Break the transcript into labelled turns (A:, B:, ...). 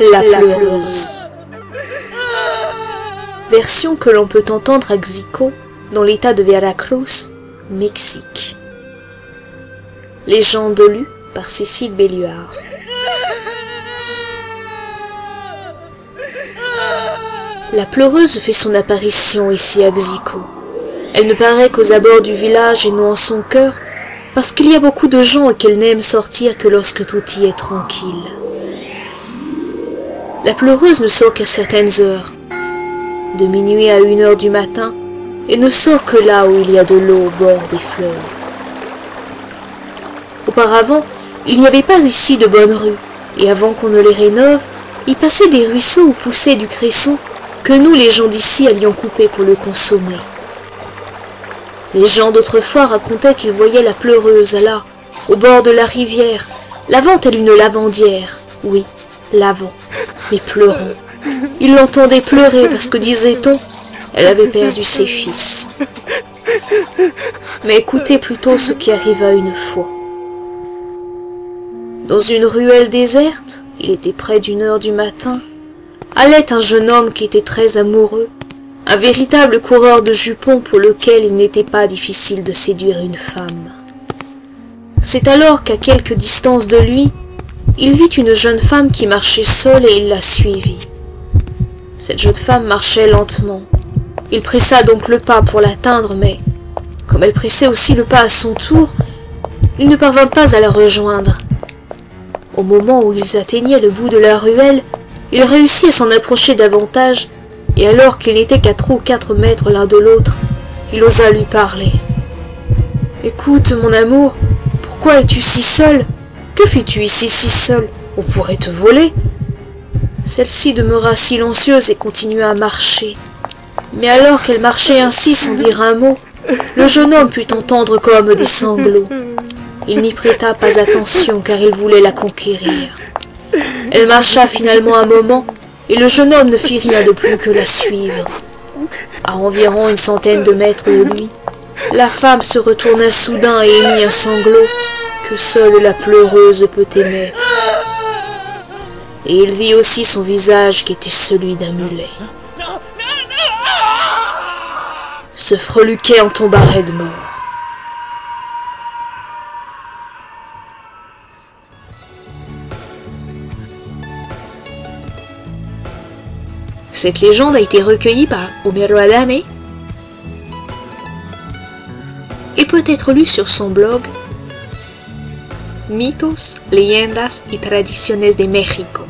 A: La pleureuse. Version que l'on peut entendre à Xico, dans l'état de Veracruz, Mexique. Légende lue par Cécile Belluard. La pleureuse fait son apparition ici à Xico. Elle ne paraît qu'aux abords du village et non en son cœur, parce qu'il y a beaucoup de gens et qu'elle n'aime sortir que lorsque tout y est tranquille. La pleureuse ne sort qu'à certaines heures, de minuit à 1 heure du matin, et ne sort que là où il y a de l'eau au bord des fleuves. Auparavant, il n'y avait pas ici de bonnes rues, et avant qu'on ne les rénove, il passait des ruisseaux où poussait du cresson que nous, les gens d'ici, allions couper pour le consommer. Les gens d'autrefois racontaient qu'ils voyaient la pleureuse là, au bord de la rivière, lavant telle une lavandière, oui, lavant, mais pleurant. Ils l'entendaient pleurer parce que, disait-on, elle avait perdu ses fils. Mais écoutez plutôt ce qui arriva une fois. Dans une ruelle déserte, il était près d'1 heure du matin, allait un jeune homme qui était très amoureux, un véritable coureur de jupons pour lequel il n'était pas difficile de séduire une femme. C'est alors qu'à quelque distance de lui, il vit une jeune femme qui marchait seule et il la suivit. Cette jeune femme marchait lentement. Il pressa donc le pas pour l'atteindre, mais, comme elle pressait aussi le pas à son tour, il ne parvint pas à la rejoindre. Au moment où ils atteignaient le bout de la ruelle, il réussit à s'en approcher davantage, et alors qu'il n'était qu'à 3 ou 4 mètres l'un de l'autre, il osa lui parler. « Écoute, mon amour, pourquoi es-tu si seule? Que fais-tu ici si seule? On pourrait te voler. » Celle-ci demeura silencieuse et continua à marcher. Mais alors qu'elle marchait ainsi sans dire un mot, le jeune homme put entendre comme des sanglots. Il n'y prêta pas attention car il voulait la conquérir. Elle marcha finalement un moment et le jeune homme ne fit rien de plus que la suivre. À environ 100 de mètres de lui, la femme se retourna soudain et émit un sanglot que seule la pleureuse peut émettre. Et il vit aussi son visage qui était celui d'un mulet. Ce freluquet en tomba raide mort. Cette légende a été recueillie par Homero Adame et peut être lue sur son blog Mitos, Leyendas y Tradiciones de México.